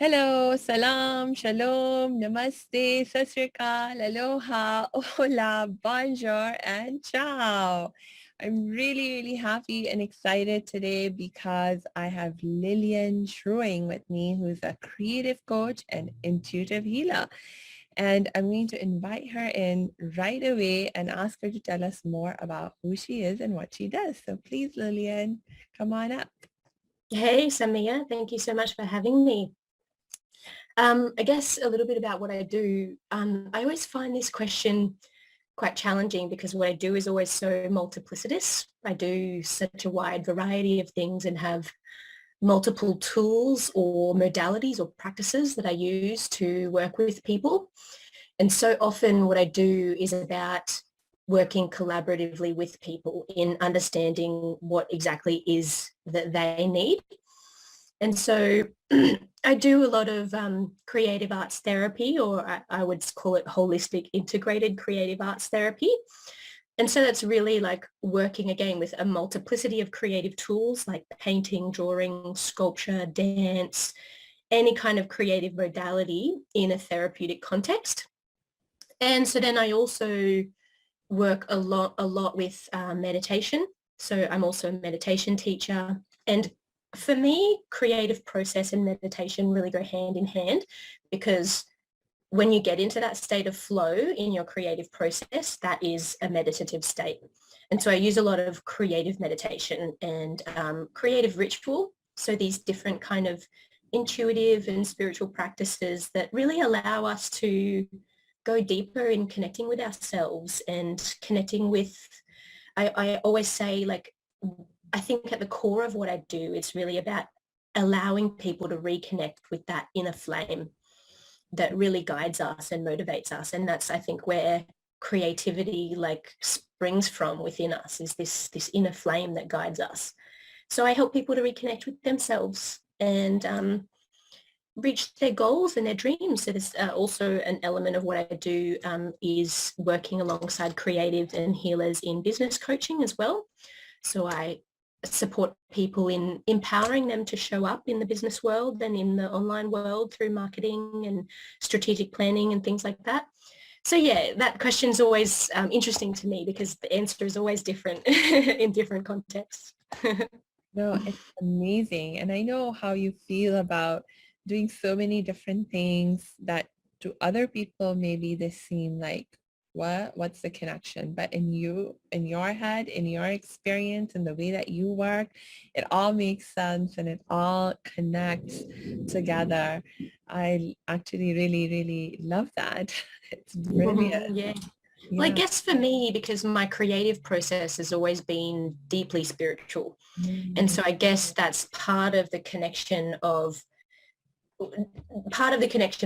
Hello, salam, shalom, namaste, sat sri akal, aloha, hola, bonjour, and ciao. I'm really happy and excited today because I have Lillian Shewring with me, who's a creative coach and intuitive healer. And I'm going to invite her in right away and ask her to tell us more about who she is and what she does. So please, Lillian, come on up. Hey, Samia, thank you so much for having me. I guess a little bit about what I do. I always find this question quite challenging because what I do is always so multiplicitous. I do such a wide variety of things and have multiple tools or modalities or practices that I use to work with people. And so often what I do is about working collaboratively with people in understanding what exactly is that they need. And so I do a lot of creative arts therapy, or I would call it holistic integrated creative arts therapy. And so that's really like working again with a multiplicity of creative tools like painting, drawing, sculpture, dance, any kind of creative modality in a therapeutic context. And so then I also work a lot with meditation. So I'm also a meditation teacher. And for me, creative process and meditation really go hand in hand because when you get into that state of flow in your creative process, that is a meditative state. And so I use a lot of creative meditation and creative ritual. So these different kind of intuitive and spiritual practices that really allow us to go deeper in connecting with ourselves and connecting with, I always say, like, I think at the core of what I do, it's really about allowing people to reconnect with that inner flame that really guides us and motivates us. And that's, I think, where creativity like springs from within us, is this inner flame that guides us. So I help people to reconnect with themselves and reach their goals and their dreams. So there's also an element of what I do is working alongside creatives and healers in business coaching as well. So I support people in empowering them to show up in the business world and in the online world through marketing and strategic planning and things like that. So yeah, that question is always interesting to me because the answer is always different in different contexts. No, it's amazing. And I know how you feel about doing so many different things that to other people, maybe they seem like, what's the connection? But in your head, in your experience, and the way that you work, it all makes sense and it all connects together. I actually really love that. It's brilliant. Yeah. Well, I Yeah. guess for me, because my creative process has always been deeply spiritual. And Mm, so I guess that's part of the connection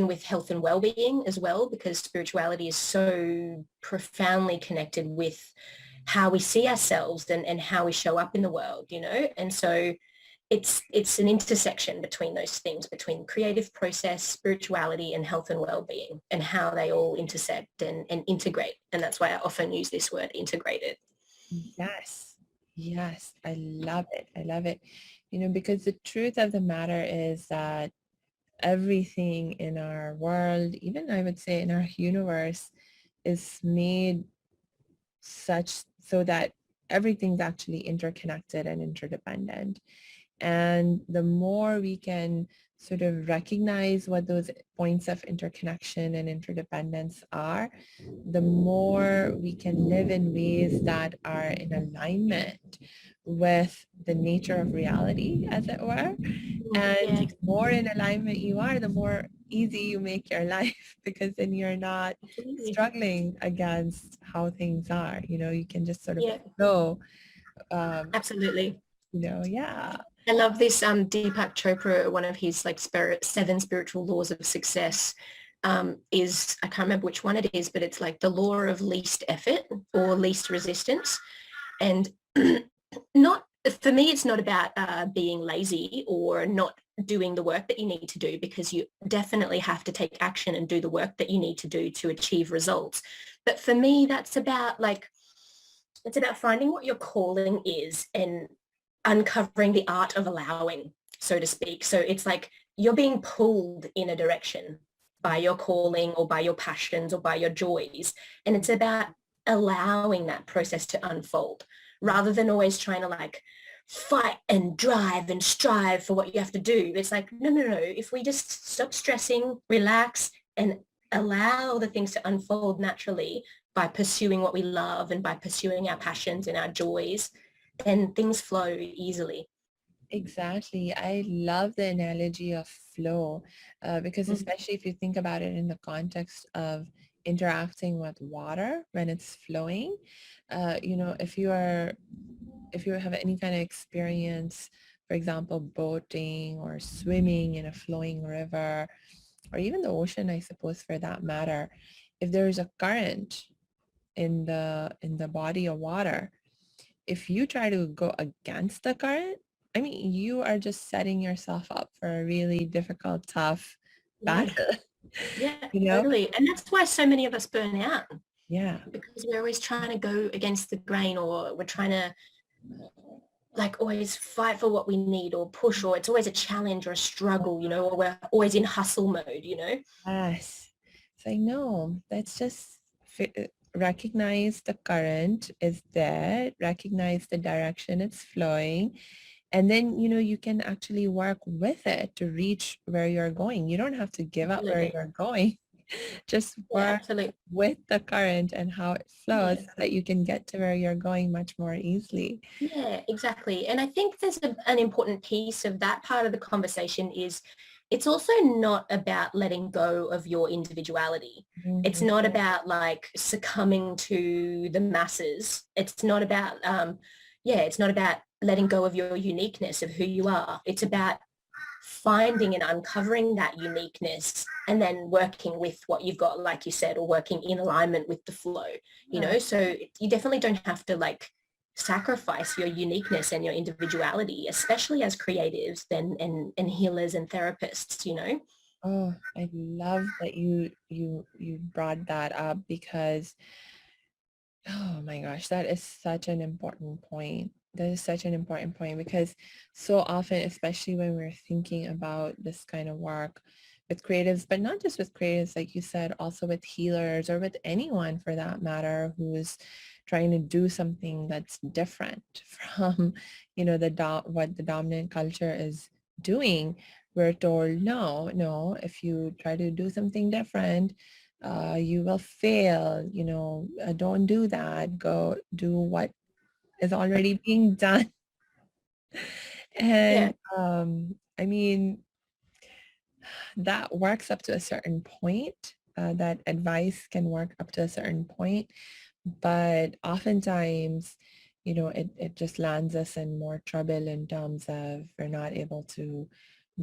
with health and well-being as well, because spirituality is so profoundly connected with how we see ourselves and how we show up in the world, you know? And so it's an intersection between those things, between creative process, spirituality, and health and well-being, and how they all intersect and integrate. And that's why I often use this word integrated. yes. Yes. I love it. I love it. Because the truth of the matter is that everything in our world, even I would say in our universe, is made such so that everything's actually interconnected and interdependent. And the more we can sort of recognize what those points of interconnection and interdependence are, the more we can live in ways that are in alignment with the nature of reality, as it were. And Yeah, the more in alignment you are, the more easy you make your life because then you're not absolutely. struggling against how things are. You can just sort of Yeah, flow. Um, absolutely. yeah. I love this Deepak Chopra, one of his like seven spiritual laws of success is, I can't remember which one it is, but it's like the law of least effort or least resistance. And not for me, it's not about being lazy or not doing the work that you need to do, because you definitely have to take action and do the work that you need to do to achieve results. But for me, it's about finding what your calling is and uncovering the art of allowing, so to speak. So it's like you're being pulled in a direction by your calling or by your passions or by your joys. And it's about allowing that process to unfold rather than always trying to like fight and drive and strive for what you have to do. It's like, no, no, no. If we just stop stressing, relax, and allow the things to unfold naturally by pursuing what we love and by pursuing our passions and our joys, then things flow easily. Exactly. I love the analogy of flow because Mm. especially if you think about it in the context of interacting with water when it's flowing, if you have any kind of experience, for example, boating or swimming in a flowing river or even the ocean, I suppose, for that matter, if there's a current in the body of water, if you try to go against the current, I mean, you are just setting yourself up for a really difficult, tough Yeah, battle, yeah, you know? totally. And that's why so many of us burn out, Yeah. because we're always trying to go against the grain, or we're trying to like always fight for what we need or push, or it's always a challenge or a struggle, or we're always in hustle mode. Yes. So I know that's just recognize the current is there, recognize the direction it's flowing, and then, you can actually work with it to reach where you're going. You don't have to give up where Absolutely. you're going. Just Yeah, work absolutely. with the current and how it flows Yeah. so that you can get to where you're going much more easily. Yeah, exactly. And I think there's an important piece of that part of the conversation is it's also not about letting go of your individuality. It's Mhm. not about like succumbing to the masses. It's not about, it's not about letting go of your uniqueness of who you are. It's about finding and uncovering that uniqueness and then working with what you've got, like you said, or working in alignment with the flow, Yeah. so you definitely don't have to like sacrifice your uniqueness and your individuality, especially as creatives and healers and therapists. Oh, I love that you brought that up because oh my gosh, that is such an important point. That is such an important point because so often, especially when we're thinking about this kind of work with creatives, but not just with creatives, like you said, also with healers or with anyone for that matter who's trying to do something that's different from, what the dominant culture is doing. We're told, no, no, if you try to do something different, you will fail, don't do that. Go do what is already being done. Yeah. And I mean, that works up to a certain point. That advice can work up to a certain point, but oftentimes, it just lands us in more trouble in terms of we're not able to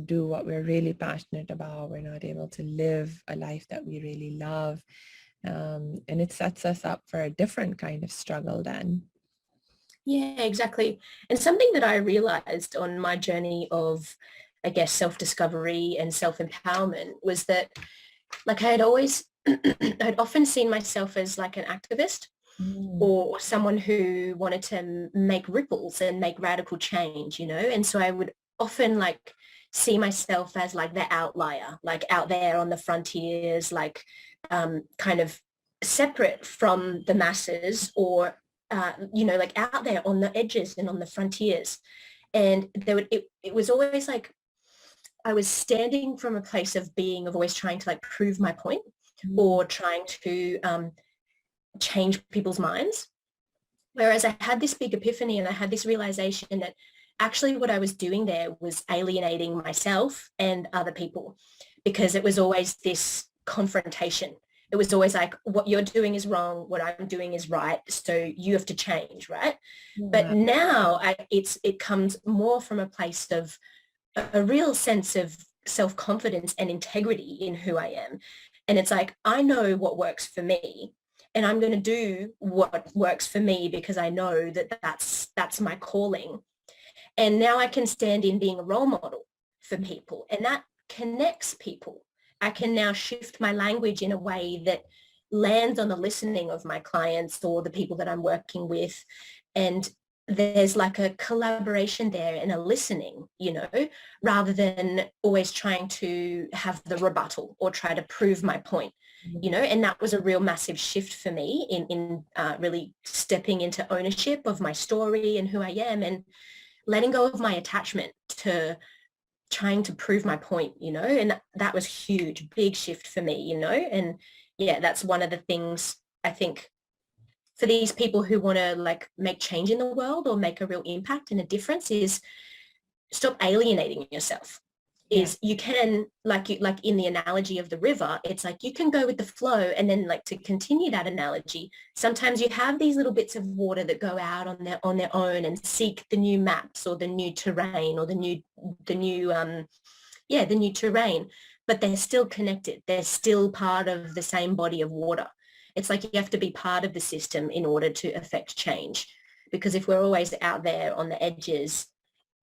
do what we're really passionate about. We're not able to live a life that we really love. And it sets us up for a different kind of struggle then. Yeah, exactly. And something that I realized on my journey of, I guess, self-discovery and self-empowerment was that like I had always, I'd often seen myself as like an activist Mm, or someone who wanted to make ripples and make radical change. And so I would often like see myself as like the outlier, like out there on the frontiers, like kind of separate from the masses or, like out there on the edges and on the frontiers. And it was always like I was standing from a place of being, of always trying to like prove my point mm, or trying to change people's minds. Whereas I had this big epiphany and I had this realization that actually what I was doing there was alienating myself and other people because it was always this confrontation. It was always like, what you're doing is wrong, what I'm doing is right, so you have to change, right? But yeah. now it comes more from a place of a real sense of self-confidence and integrity in who I am. And it's like, I know what works for me and I'm going to do what works for me because I know that that's my calling. And now I can stand in being a role model for people and that connects people. I can now shift my language in a way that lands on the listening of my clients or the people that I'm working with. And there's like a collaboration there and a listening, rather than always trying to have the rebuttal or try to prove my point, and that was a real massive shift for me in really stepping into ownership of my story and who I am, and letting go of my attachment to trying to prove my point, and that was huge, big shift for me, and yeah, that's one of the things I think for these people who want to like make change in the world or make a real impact and a difference is stop alienating yourself. Yeah. Is you can, like in the analogy of the river, it's like you can go with the flow, and then like to continue that analogy, sometimes you have these little bits of water that go out on their own and seek the new maps or the new terrain or the new terrain, but they're still connected. They're still part of the same body of water. It's like you have to be part of the system in order to affect change, because if we're always out there on the edges,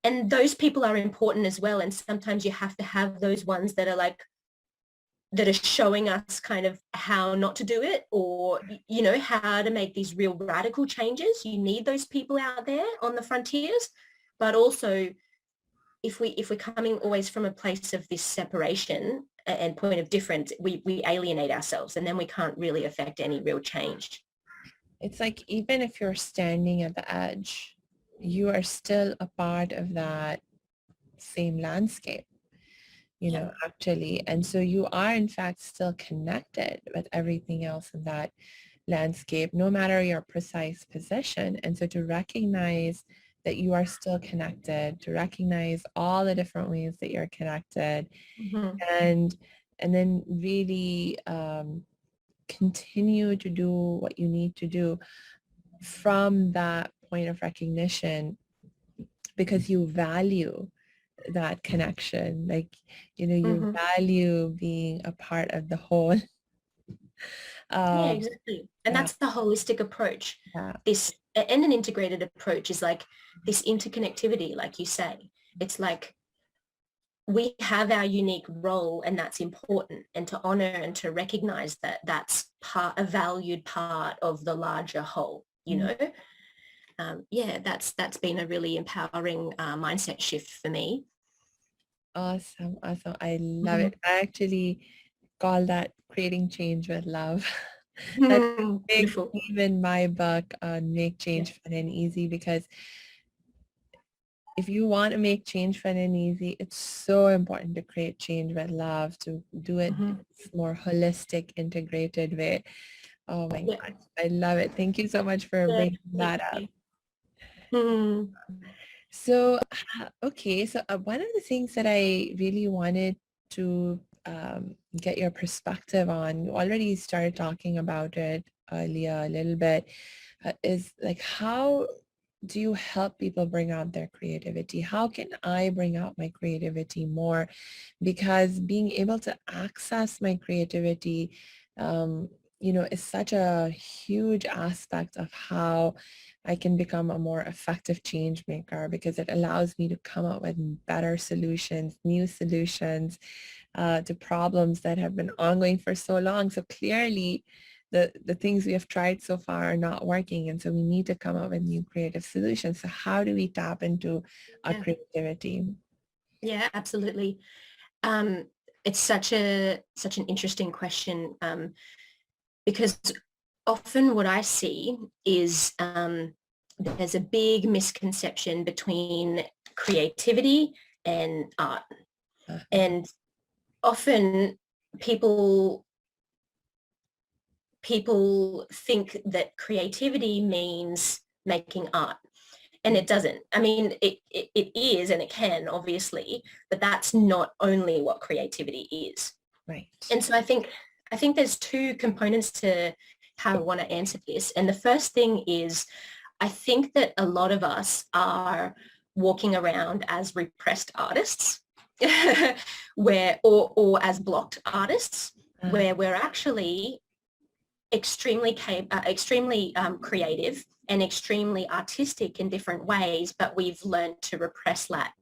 and those people are important as well, and sometimes you have to have those ones that are showing us kind of how not to do it, or how to make these real radical changes. You need those people out there on the frontiers, but also if we're coming always from a place of this separation and point of difference, we alienate ourselves, and then we can't really affect any real change. It's like even if you're standing at the edge, you are still a part of that same landscape, actually. And so you are in fact still connected with everything else in that landscape, no matter your precise position. And so to recognize that you are still connected, to recognize all the different ways that you're connected, Mm-hmm. and then really continue to do what you need to do from that point of recognition, because you value that connection, like you Mm-hmm. value being a part of the whole. Yeah, um exactly. And yeah, that's the holistic approach. yeah. This and an integrated approach is like this interconnectivity, like you say. It's like we have our unique role, and that's important, and to honor and to recognize that that's a valued part of the larger whole, Mhm. Yeah, that's been a really empowering mindset shift for me. Awesome, awesome. I love Mhm. it. I actually call that creating change with love. That's a big Beautiful. theme in my book on Make Yeah. Change Fun and Easy, because if you want to make change fun and easy, it's so important to create change with love, to do it in Mhm. a more holistic, integrated way. Oh my Yeah. God, I love it. Thank you so much for Yeah. bringing Thank that up. you. Mm. So, okay, so one of the things that I really wanted to get your perspective on, you already started talking about it earlier a little bit, is like, how do you help people bring out their creativity? How can I bring out my creativity more? Because being able to access my creativity, is such a huge aspect of how I can become a more effective change maker, because it allows me to come up with better solutions, new solutions to problems that have been ongoing for so long. So clearly, the things we have tried so far are not working. And so we need to come up with new creative solutions. So how do we tap into our Yeah. creativity? Yeah, absolutely. Um, it's such an interesting question, because often what I see is there's a big misconception between creativity and art. Uh-huh. And often people people think that creativity means making art, and it doesn't. I mean, it is, and it can, obviously, but that's not only what creativity is. Right. And so I think there's two components to how I want to answer this. And the first thing is, I think that a lot of us are walking around as repressed artists, or as blocked artists, Uh, where we're actually extremely creative and extremely artistic in different ways, but we've learned to repress that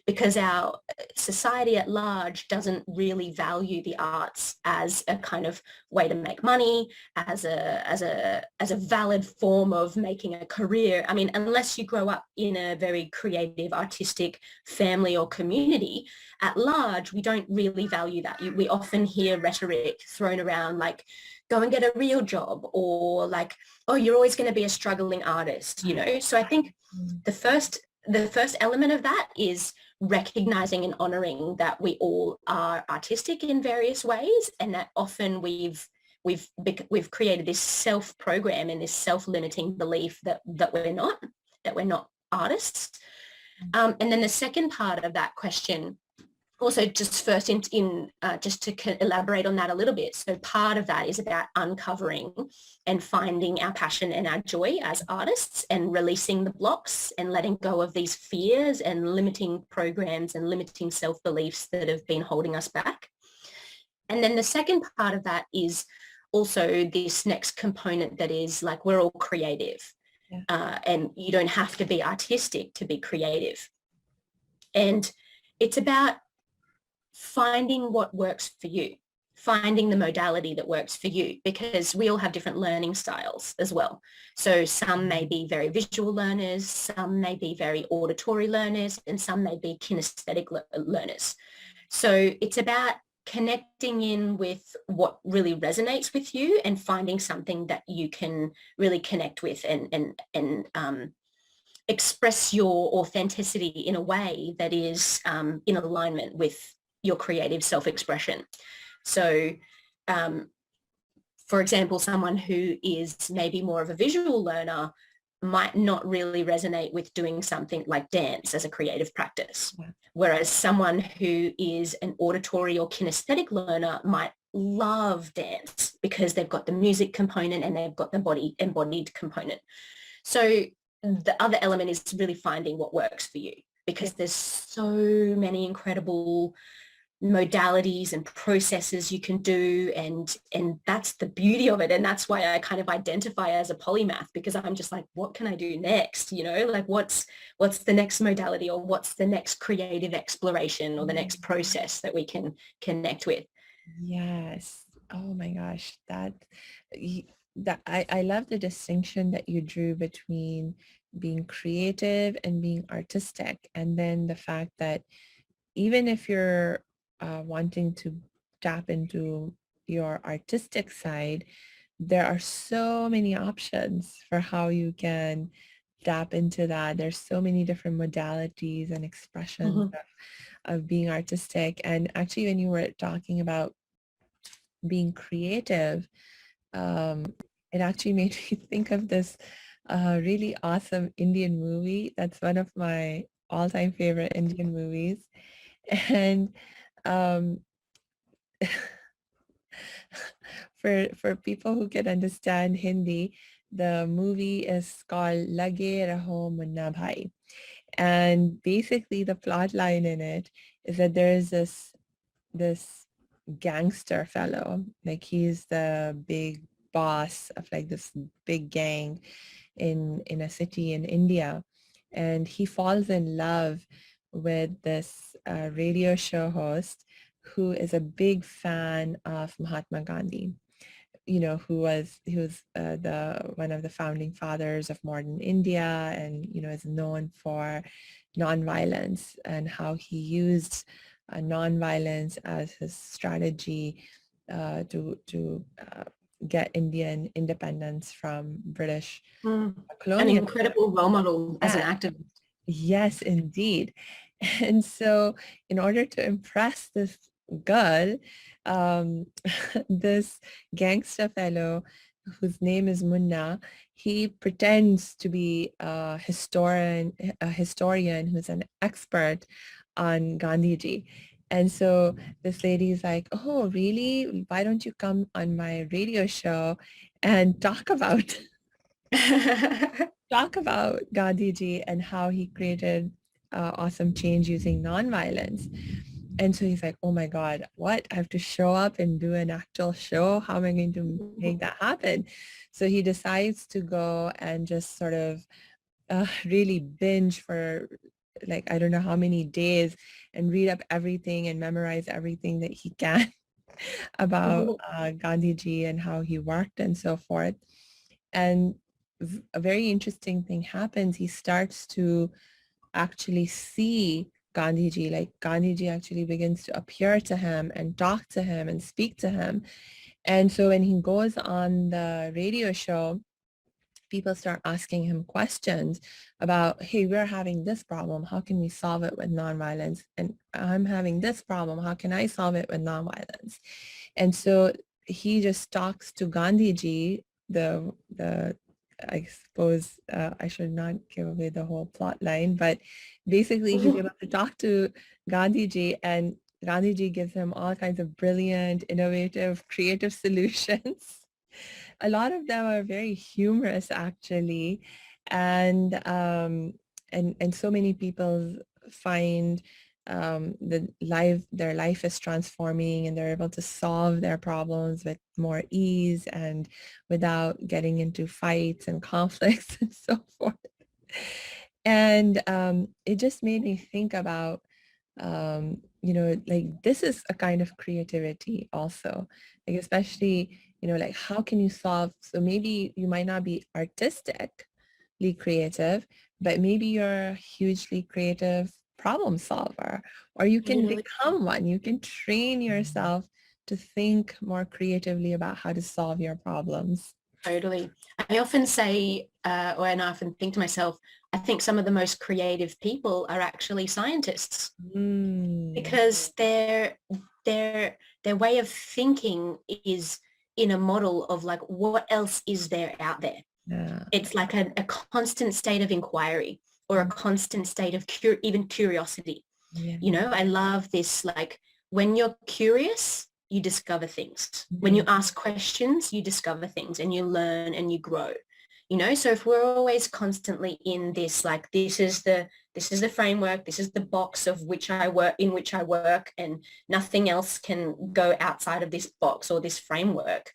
because our society at large doesn't really value the arts as a kind of way to make money, as a valid form of making a career. I mean, unless you grow up in a very creative, artistic family or community, at large, we don't really value that. We often hear rhetoric thrown around like, go and get a real job, or like, oh, you're always going to be a struggling artist, you know? So I think the first element of that is recognizing and honoring that we all are artistic in various ways, and that often we've created this self-program and this self-limiting belief that we're not artists. And then the second part of that question, also just first just to elaborate on that a little bit. So part of that is about uncovering and finding our passion and our joy as artists, and releasing the blocks and letting go of these fears and limiting programs and limiting self-beliefs that have been holding us back. And then the second part of that is also this next component that is like, we're all creative. Yeah. And you don't have to be artistic to be creative. And it's about finding what works for you, finding the modality that works for you, because we all have different learning styles as well. So some may be very visual learners, some may be very auditory learners, and some may be kinesthetic learners. So it's about connecting in with what really resonates with you and finding something that you can really connect with and express your authenticity in a way that is in alignment with your creative self-expression. So, for example, someone who is maybe more of a visual learner might not really resonate with doing something like dance as a creative practice. Yeah. Whereas someone who is an auditory or kinesthetic learner might love dance because they've got the music component and they've got the embodied component. So the other element is really finding what works for you, because there's so many incredible modalities and processes you can do, and that's the beauty of it. And that's why I kind of identify as a polymath, because I'm just like, what can I do next? You know, like what's the next modality, or what's the next creative exploration, or the next process that we can connect with. Yes. Oh my gosh, that I love the distinction that you drew between being creative and being artistic, and then the fact that even if you're wanting to tap into your artistic side, there are so many options for how you can tap into that. There's so many different modalities and expressions of being artistic. And actually, when you were talking about being creative, it actually made me think of this really awesome Indian movie. That's one of my all-time favorite Indian movies. And for people who can understand Hindi, the movie is called Lage Raho Munna Bhai. And basically the plot line in it is that there is this gangster fellow, like he's the big boss of like this big gang in a city in India. And he falls in love with this radio show host who is a big fan of Mahatma Gandhi, you know, who was the one of the founding fathers of modern India, and you know is known for nonviolence and how he used nonviolence as his strategy to get Indian independence from British An colonial. incredible role model as an activist. Yes, indeed. And so in order to impress this girl, this gangster fellow whose name is Munna, he pretends to be a historian who's an expert on Gandhiji. And so this lady is like, oh, really? Why don't you come on my radio show and talk about Gandhiji and how he created awesome change using nonviolence. And so he's like, oh my God, what? I have to show up and do an actual show. How am I going to make that happen? So he decides to go and just sort of really binge for like, I don't know how many days and read up everything and memorize everything that he can about Gandhiji and how he worked and so forth. And a very interesting thing happens. He starts to actually see Gandhiji, like Gandhiji actually begins to appear to him and talk to him and speak to him. And so when he goes on the radio show, people start asking him questions about, hey, we're having this problem. How can we solve it with nonviolence? And I'm having this problem. How can I solve it with nonviolence? And so he just talks to Gandhiji, the I suppose I should not give away the whole plot line, but basically he's able to talk to Gandhiji, and Gandhiji gives him all kinds of brilliant, innovative, creative solutions. A lot of them are very humorous actually, and so many people find their life is transforming, and they're able to solve their problems with more ease and without getting into fights and conflicts and so forth. And it just made me think about like this is a kind of creativity also, like especially, like how can you solve, so maybe you might not be artistically creative, but maybe you're a hugely creative problem solver, or you can Totally. become one. You can train yourself to think more creatively about how to solve your problems. Totally. I often say, and I often think to myself, I think some of the most creative people are actually scientists Mm, because their way of thinking is in a model of like, what else is there out there? yeah. It's like a constant state of inquiry or a constant state of even curiosity. Yeah. You know, I love this, like when you're curious, you discover things. When you Mhm. ask questions, you discover things and you learn and you grow. You know, so if we're always constantly in this, like this is the framework, this is the box of which I work in which I work, and nothing else can go outside of this box or this framework,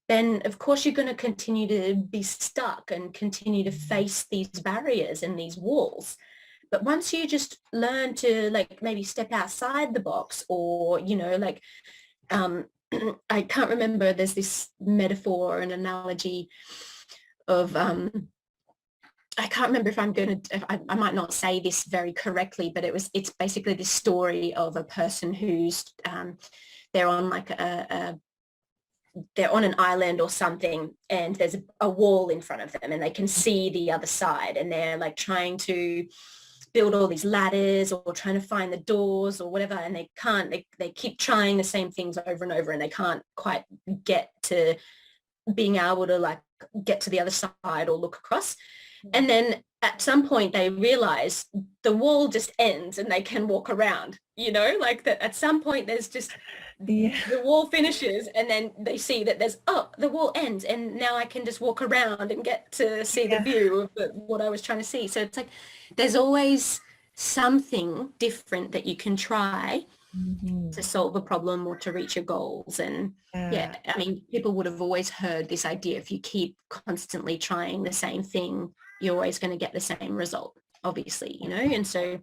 then of course you're going to continue to be stuck and continue to face these barriers and these walls. But once you just learn to like maybe step outside the box, or, you know, like um, I can't remember, there's this metaphor or an analogy of I can't remember if I'm going to, if I might not say this very correctly, but it's basically this story of a person who's, they're on like they're on an island or something, and there's a wall in front of them and they can see the other side, and they're like trying to build all these ladders or trying to find the doors or whatever, and they can't, they keep trying the same things over and over, and they can't quite get to being able to like get to the other side or look across. And then at some point they realize the wall just ends and they can walk around, you know, like that at some point there's just Yeah. the wall finishes and then they see that there's, oh, the wall ends and now I can just walk around and get to see the Yeah. view of what I was trying to see. So it's like there's always something different that you can try to Mhm. solve a problem or to reach your goals. And yeah, Yeah. I mean, people would have always heard this idea, if you keep constantly trying the same thing, you're always going to get the same result, obviously, you know. And so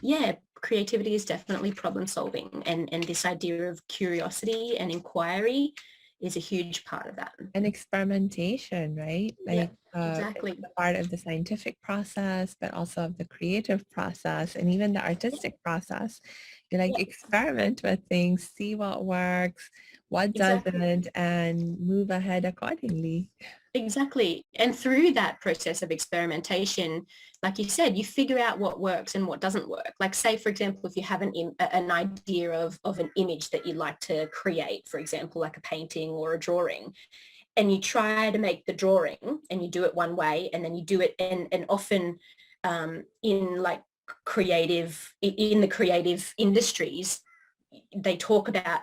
yeah, creativity is definitely problem solving, and this idea of curiosity and inquiry is a huge part of that. And experimentation, right? Yeah, Like it's exactly. a part of the scientific process, but also of the creative process and even the Yeah, artistic process. You like yeah, experiment with things, see what works, what exactly. doesn't, and move ahead accordingly. Exactly. And through that process of experimentation, like you said, you figure out what works and what doesn't work. Like say, for example, if you have an idea of an image that you'd like to create, for example, like a painting or a drawing, and you try to make the drawing and you do it one way, and then you do it, and often in like in the creative industries, they talk about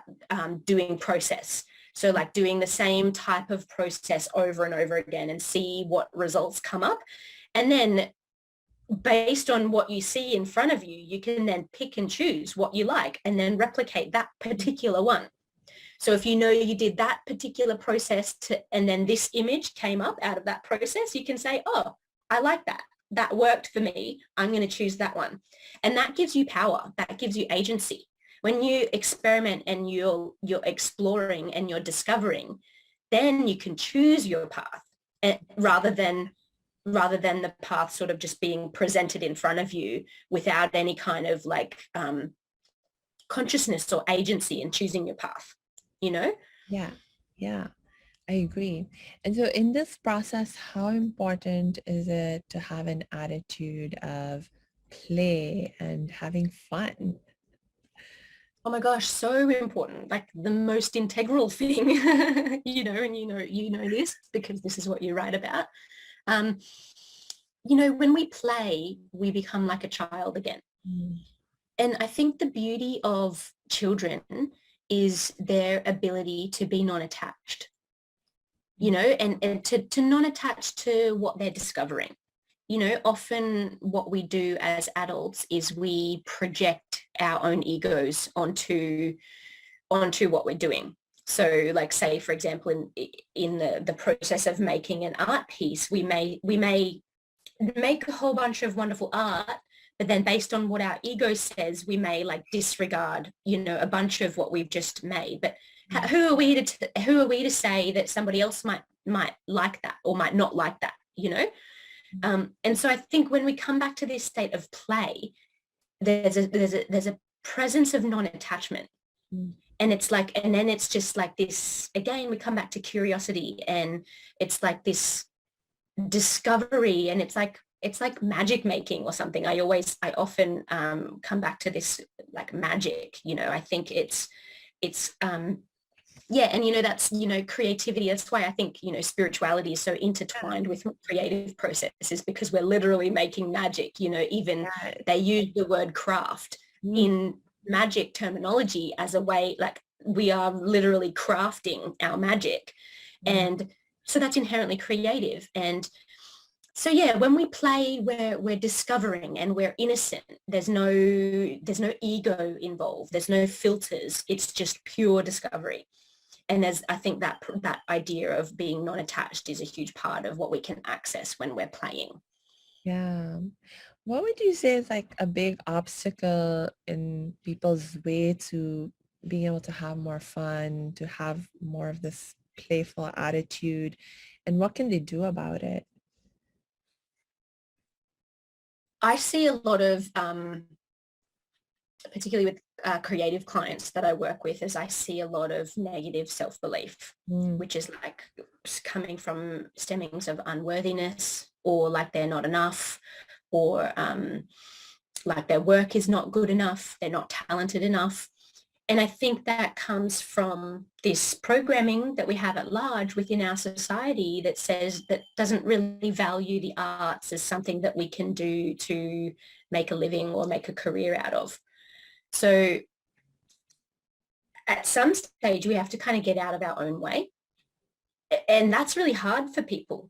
doing process. So like doing the same type of process over and over again and see what results come up. And then based on what you see in front of you, you can then pick and choose what you like and then replicate that particular one. So if you know you did that particular process and then this image came up out of that process, you can say, oh, I like that. That worked for me. I'm going to choose that one. And that gives you power. That gives you agency. When you experiment and you're exploring and you're discovering, then you can choose your path rather than the path sort of just being presented in front of you without any kind of like consciousness or agency in choosing your path, you know? Yeah, yeah, I agree. And so in this process, how important is it to have an attitude of play and having fun? Oh my gosh, so important, like the most integral thing, you know, and you know this because this is what you write about. Um, you know, when we play, we become like a child again. Mm. And I think the beauty of children is their ability to be non-attached, you know, and to non-attach to what they're discovering. You know, often what we do as adults is we project our own egos onto what we're doing. So like say, for example, in the process of making an art piece, we may make a whole bunch of wonderful art, but then based on what our ego says, we may like disregard, you know, a bunch of what we've just made. But who are we to say that somebody else might like that or might not like that, you know? And so I think when we come back to this state of play, there's a presence of non-attachment. Mm. And it's like, and then it's just like this, again, we come back to curiosity and it's like this discovery and it's like magic making or something. I often come back to this like magic, you know. I think it's yeah, and you know, that's, you know, creativity. That's why I think, you know, spirituality is so intertwined with creative processes, because we're literally making magic, you know. Even Yeah. they use the word craft Mm. in magic terminology as a way, like we are literally crafting our magic. Yeah. And so that's inherently creative. And so yeah, when we play, we're discovering and we're innocent. There's no ego involved. There's no filters. It's just pure discovery. And I think that idea of being non-attached is a huge part of what we can access when we're playing. Yeah. What would you say is like a big obstacle in people's way to being able to have more fun, to have more of this playful attitude, and what can they do about it? I see a lot of, particularly with creative clients that I work with, is I see a lot of negative self-belief, Mm. which is like coming from stemmings of unworthiness, or like they're not enough, or like their work is not good enough, they're not talented enough. And I think that comes from this programming that we have at large within our society that says, that doesn't really value the arts as something that we can do to make a living or make a career out of. So at some stage, we have to kind of get out of our own way. And that's really hard for people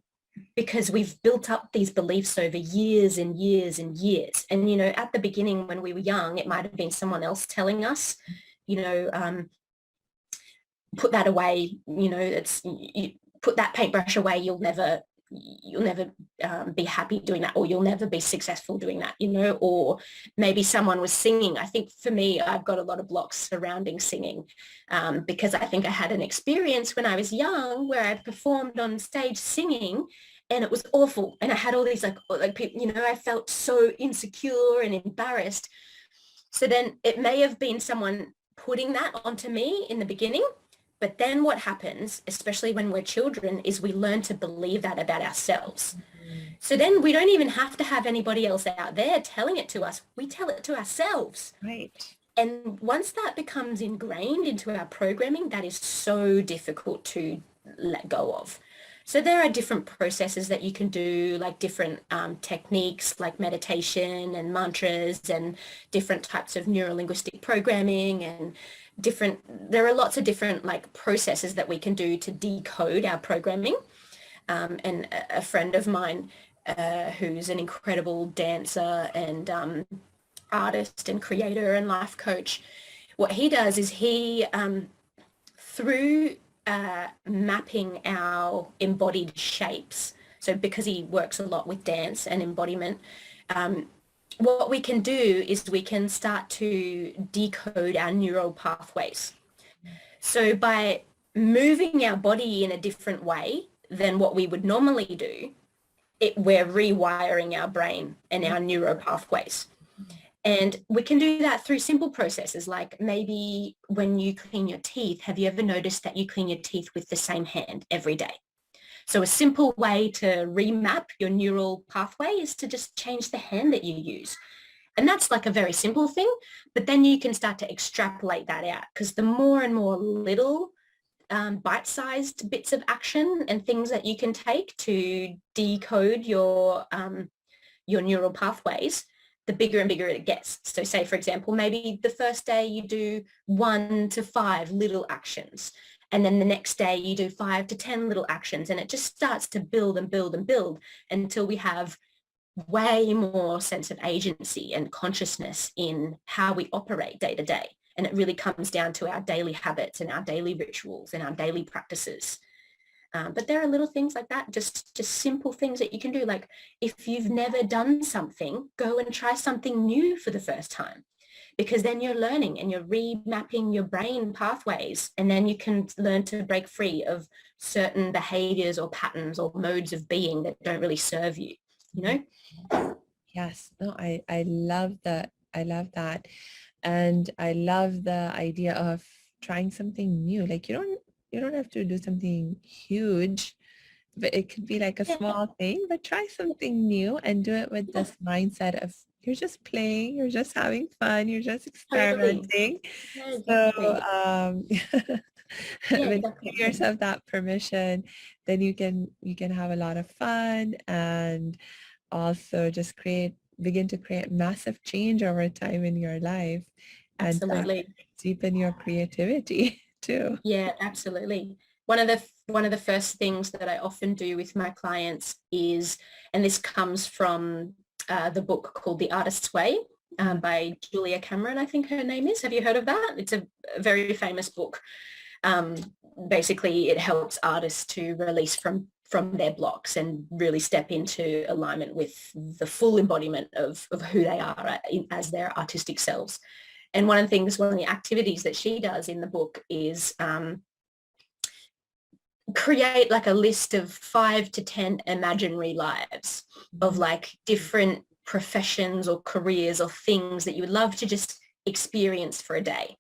because we've built up these beliefs over years and years and years. And, you know, at the beginning when we were young, it might have been someone else telling us, you know, put that away, you know, you put that paintbrush away, you'll never be happy doing that, or you'll never be successful doing that, you know. Or maybe someone was singing. I think for me, I've got a lot of blocks surrounding singing, because I think I had an experience when I was young where I performed on stage singing and it was awful. And I had all these like people, you know, I felt so insecure and embarrassed. So then it may have been someone putting that onto me in the beginning. But then what happens, especially when we're children, is we learn to believe that about ourselves. Mm. So then we don't even have to have anybody else out there telling it to us. We tell it to ourselves. Right. And once that becomes ingrained into our programming, that is so difficult to let go of. So there are different processes that you can do, like different techniques like meditation and mantras and different types of neuro-linguistic programming and there are lots of different like processes that we can do to decode our programming. And a friend of mine who's an incredible dancer and artist and creator and life coach. What he does is he, through mapping our embodied shapes, so because he works a lot with dance and embodiment, what we can do is we can start to decode our neural pathways. So by moving our body in a different way than what we would normally do, we're rewiring our brain and our neural pathways. And we can do that through simple processes, like maybe when you clean your teeth, have you ever noticed that you clean your teeth with the same hand every day? So a simple way to remap your neural pathway is to just change the hand that you use. And that's like a very simple thing, but then you can start to extrapolate that out, because the more and more little bite-sized bits of action and things that you can take to decode your neural pathways, the bigger and bigger it gets. So say, for example, maybe the first day you do 1 to 5 little actions, and then the next day you do 5 to 10 little actions, and it just starts to build and build and build until we have way more sense of agency and consciousness in how we operate day to day. And it really comes down to our daily habits and our daily rituals and our daily practices. But there are little things like that, just simple things that you can do. Like if you've never done something, go and try something new for the first time, because then you're learning and you're remapping your brain pathways, and then you can learn to break free of certain behaviors or patterns or modes of being that don't really serve you, you know? Yes, no, I love that. I love that. And I love the idea of trying something new. Like you don't have to do something huge, but it could be like a Yeah, small thing, but try something new and do it with yeah, this mindset of you're just playing, you're just having fun, you're just totally. experimenting. Yeah, So exactly. Yeah, when you give exactly. yourself that permission, then you can have a lot of fun and also just begin to create massive change over time in your life and Absolutely. deepen your creativity too. Yeah, absolutely. One of the first things that I often do with my clients is, and this comes from the book called The Artist's Way Mm. by Julia Cameron, I think her name is. Have you heard of that? It's a very famous book. Um, Basically, it helps artists to release from their blocks and really step into alignment with the full embodiment of who they are as their artistic selves. And one of the activities that she does in the book is create like a list of 5 to 10 imaginary lives of Mhm. like different professions or careers or things that you would love to just experience for a day.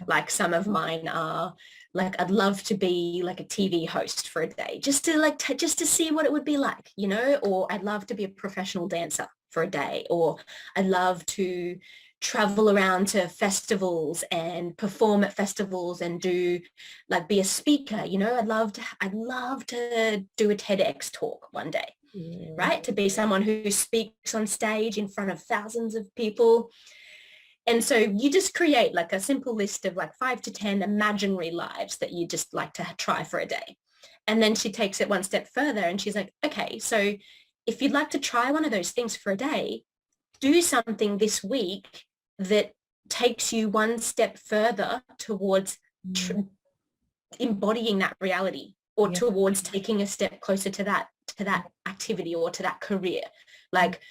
Like some of mine are like, I'd love to be like a TV host for a day, just to like, just to see what it would be like, you know, or I'd love to be a professional dancer for a day, or I'd love to travel around to festivals and perform at festivals and do like be a speaker, you know, I'd love to do a TEDx talk one day, Yeah. right? To be someone who speaks on stage in front of thousands of people. And so you just create like a simple list of like 5 to 10 imaginary lives that you just like to try for a day. And then she takes it one step further and she's like, okay, so if you'd like to try one of those things for a day, do something this week that takes you one step further towards Mm. embodying that reality, or Yeah. towards taking a step closer to that activity or to that career. Mm. Like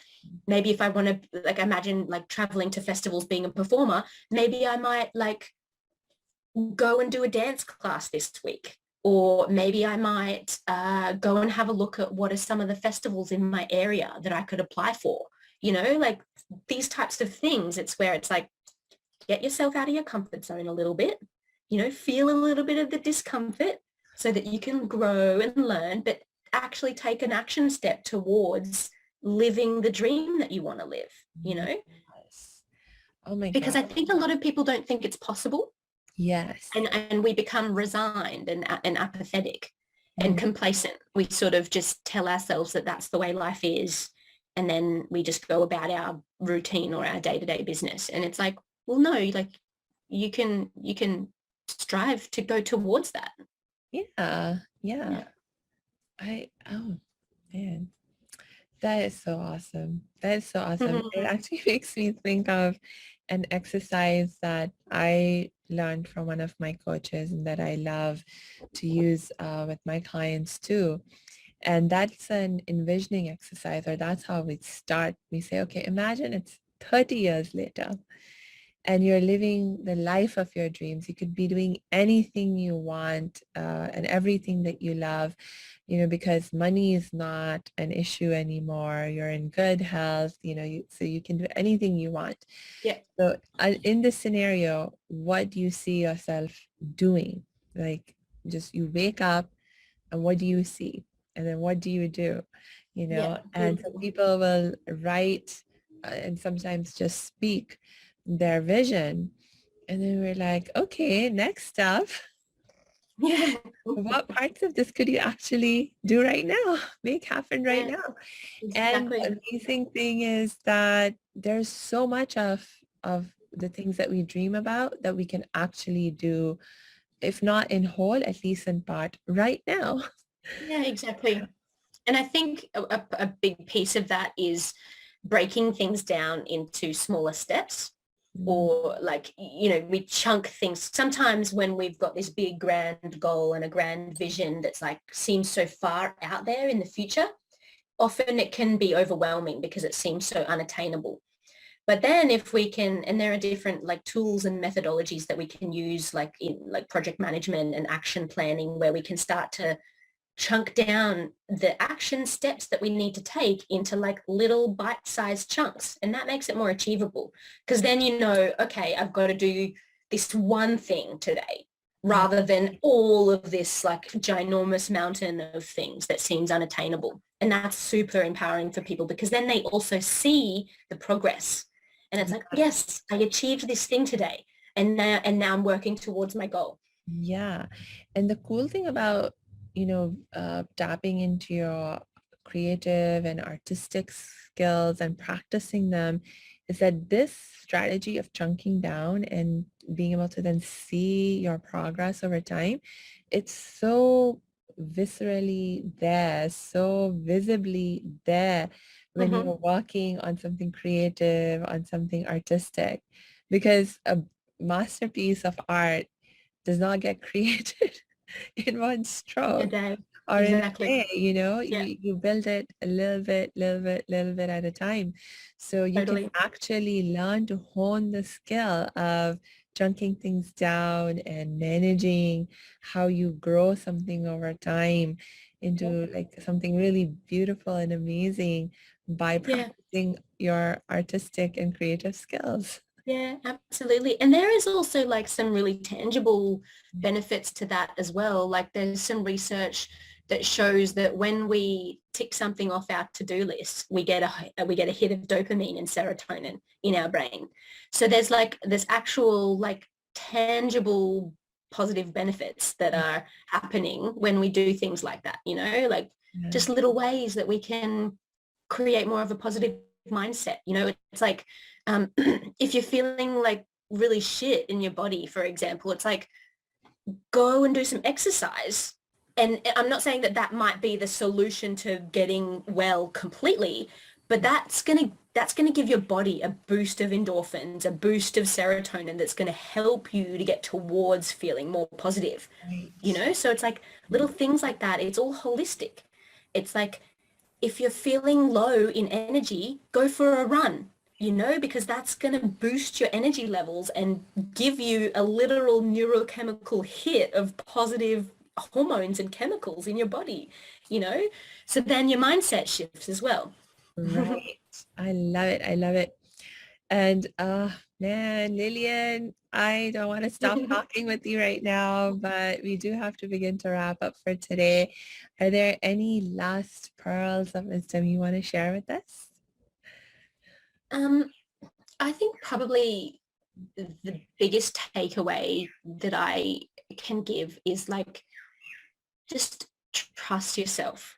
maybe if I want to like imagine like traveling to festivals, being a performer, maybe I might like go and do a dance class this week. Or maybe I might go and have a look at what are some of the festivals in my area that I could apply for. You know, like these types of things, it's where it's like, get yourself out of your comfort zone a little bit, you know, feel a little bit of the discomfort so that you can grow and learn, but actually take an action step towards living the dream that you want to live, you know, Yes. Oh my because God. I think a lot of people don't think it's possible, Yes. and we become resigned and apathetic and Mm. complacent. We sort of just tell ourselves that that's the way life is, and then we just go about our routine or our day-to-day business. And it's like, well, no, like you can strive to go towards that. Yeah. Yeah. Yeah. Oh man. That is so awesome. That is so awesome. It Mhm. actually makes me think of an exercise that I learned from one of my coaches and that I love to use with my clients too. And that's an envisioning exercise, or that's how we start. We say, okay, imagine it's 30 years later and you're living the life of your dreams. You could be doing anything you want and everything that you love, because money is not an issue anymore. You're in good health, so you can do anything you want. Yeah. So in this scenario, what do you see yourself doing? Like, just you wake up and what do you see? And then what do you do? Yeah. And some Beautiful. people will write and sometimes just speak their vision. And then we're like, okay, next up, Yeah. what parts of this could you actually do right now? Make happen right Yeah. now. And Exactly. the amazing thing is that there's so much of the things that we dream about that we can actually do, if not in whole, at least in part right now. Yeah, exactly. And I think a big piece of that is breaking things down into smaller steps, Mm, or like, we chunk things. Sometimes when we've got this big grand goal and a grand vision that's like seems so far out there in the future, often it can be overwhelming because it seems so unattainable. But then if we can, and there are different like tools and methodologies that we can use, like in like project management and action planning, where we can start to chunk down the action steps that we need to take into like little bite-sized chunks. And that makes it more achievable, because then okay, I've got to do this one thing today, yeah, rather than all of this like ginormous mountain of things that seems unattainable. And that's super empowering for people, because then they also see the progress. And it's like, yeah, yes, I achieved this thing today. And now I'm working towards my goal. yeah. And the cool thing about, tapping into your creative and artistic skills and practicing them is that this strategy of chunking down and being able to then see your progress over time, it's so viscerally there, so visibly there when Mm-hmm. you're working on something creative, on something artistic, because a masterpiece of art does not get created in one In a stroke day. or in a Exactly. day. Yeah, You build it a little bit at a time. So you can totally. actually learn to hone the skill of chunking things down and managing how you grow something over time Yeah. into like something really beautiful and amazing by Yeah. practicing your artistic and creative skills. Yeah, absolutely. And there is also like some really tangible benefits to that as well. Like there's some research that shows that when we tick something off our to-do list, we get a hit of dopamine and serotonin in our brain. So there's actual like tangible positive benefits that are happening when we do things like that, like Yeah. just little ways that we can create more of a positive mindset. It's like, if you're feeling like really shit in your body, for example, it's like, go and do some exercise. And I'm not saying that that might be the solution to getting well completely, but that's going to give your body a boost of endorphins, a boost of serotonin that's going to help you to get towards feeling more positive. Right. So it's like little things like that. It's all holistic. It's like, if you're feeling low in energy, go for a run, because that's going to boost your energy levels and give you a literal neurochemical hit of positive hormones and chemicals in your body, you know? So then your mindset shifts as well. Right. I love it. I love it. And man, Lillian, I don't want to stop talking with you right now, but we do have to begin to wrap up for today. Are there any last pearls of wisdom you want to share with us? um, I think probably the biggest takeaway that I can give is like, just trust yourself.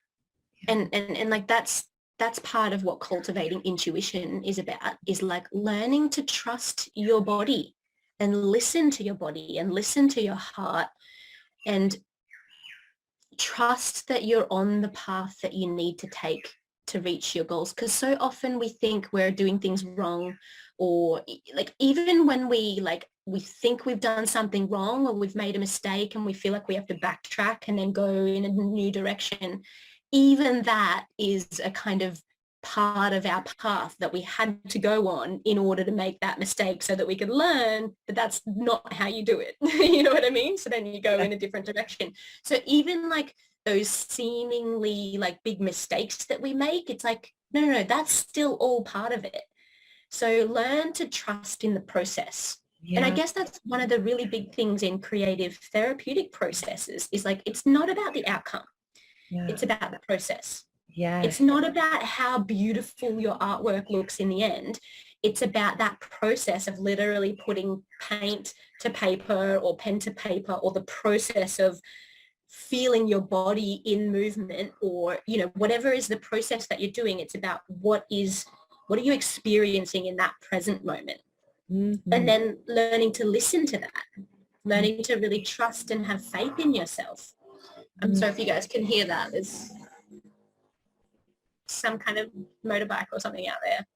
And like that's part of what cultivating intuition is about, is like learning to trust your body and listen to your body and listen to your heart, and trust that you're on the path that you need to take. to reach your goals, because so often we think we're doing things wrong, or like even when we think we've done something wrong or we've made a mistake and we feel like we have to backtrack and then go in a new direction, even that is a kind of part of our path that we had to go on in order to make that mistake, so that we could learn that that's not how you do it. You know what I mean? So then you go in a different direction. So even like those seemingly like big mistakes that we make, it's like, no, that's still all part of it. So learn to trust in the process. And I Yeah. guess that's one of the really big things in creative therapeutic processes, is like, it's not about the outcome. Yeah. It's about the process. It's Yes. not about how beautiful your artwork looks in the end. It's about that process of literally putting paint to paper or pen to paper, or the process of feeling your body in movement, or, you know, whatever is the process that you're doing. It's about what are you experiencing in that present moment? And Mhm. then learning to listen to that, learning to really trust and have faith in yourself. I'm Mhm. sorry if you guys can hear that. There's some kind of motorbike or something out there.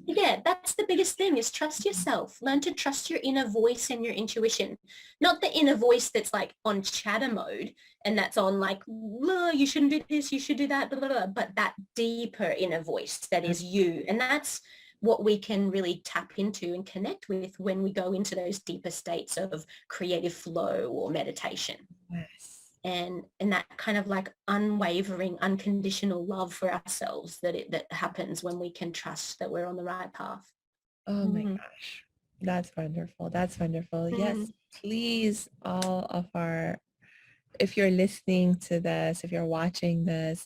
Yeah, that's the biggest thing, is trust yourself. Learn to trust your inner voice and your intuition. Not the inner voice that's like on chatter mode and that's on like, you shouldn't do this, you should do that, blah, blah, blah, but that deeper inner voice that is you. And that's what we can really tap into and connect with when we go into those deeper states of creative flow or meditation. Yes. And that kind of like unwavering, unconditional love for ourselves that happens when we can trust that we're on the right path. Oh my Mm-hmm. gosh. That's wonderful. That's wonderful. Mm-hmm. Yes, please, all of our, if you're listening to this, if you're watching this,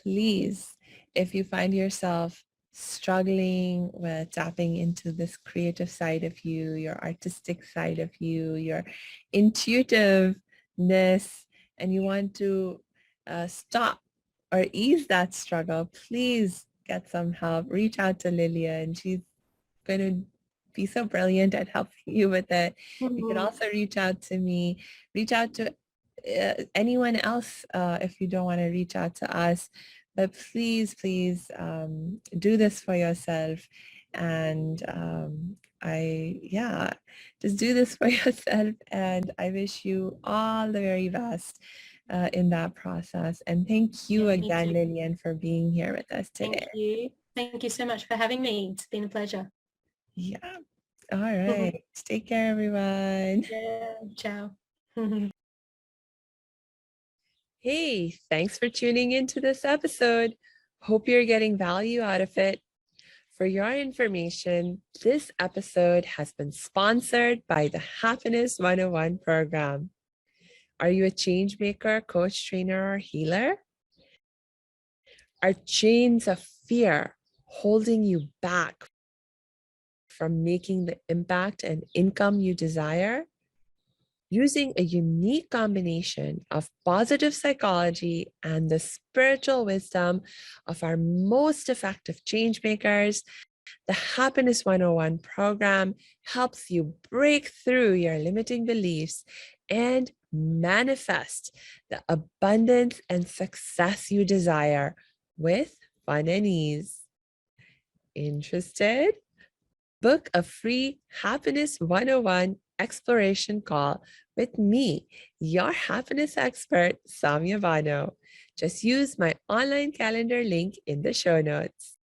please, if you find yourself struggling with tapping into this creative side of you, your artistic side of you, your intuitiveness, and you want to stop or ease that struggle, please get some help. Reach out to Lillian. She's going to be so brilliant at helping you with it. You can Mm-hmm. also reach out to me, reach out to anyone else if you don't want to reach out to us. But please, please do this for yourself. And just do this for yourself. And I wish you all the very best in that process. And thank you Yeah, me again, too. Lillian, for being here with us Thank today. you. Thank you so much for having me. It's been a pleasure. Yeah. All right. Take care, everyone. Yeah. Ciao. Hey, thanks for tuning into this episode. Hope you're getting value out of it. For your information, this episode has been sponsored by the Happiness 101 program. Are you a change maker, coach, trainer, or healer? Are chains of fear holding you back from making the impact and income you desire? Using a unique combination of positive psychology and the spiritual wisdom of our most effective change makers, the Happiness 101 program helps you break through your limiting beliefs and manifest the abundance and success you desire with fun and ease. Interested? Book a free Happiness 101 exploration call with me, your happiness expert, Samia Bano. Just use my online calendar link in the show notes.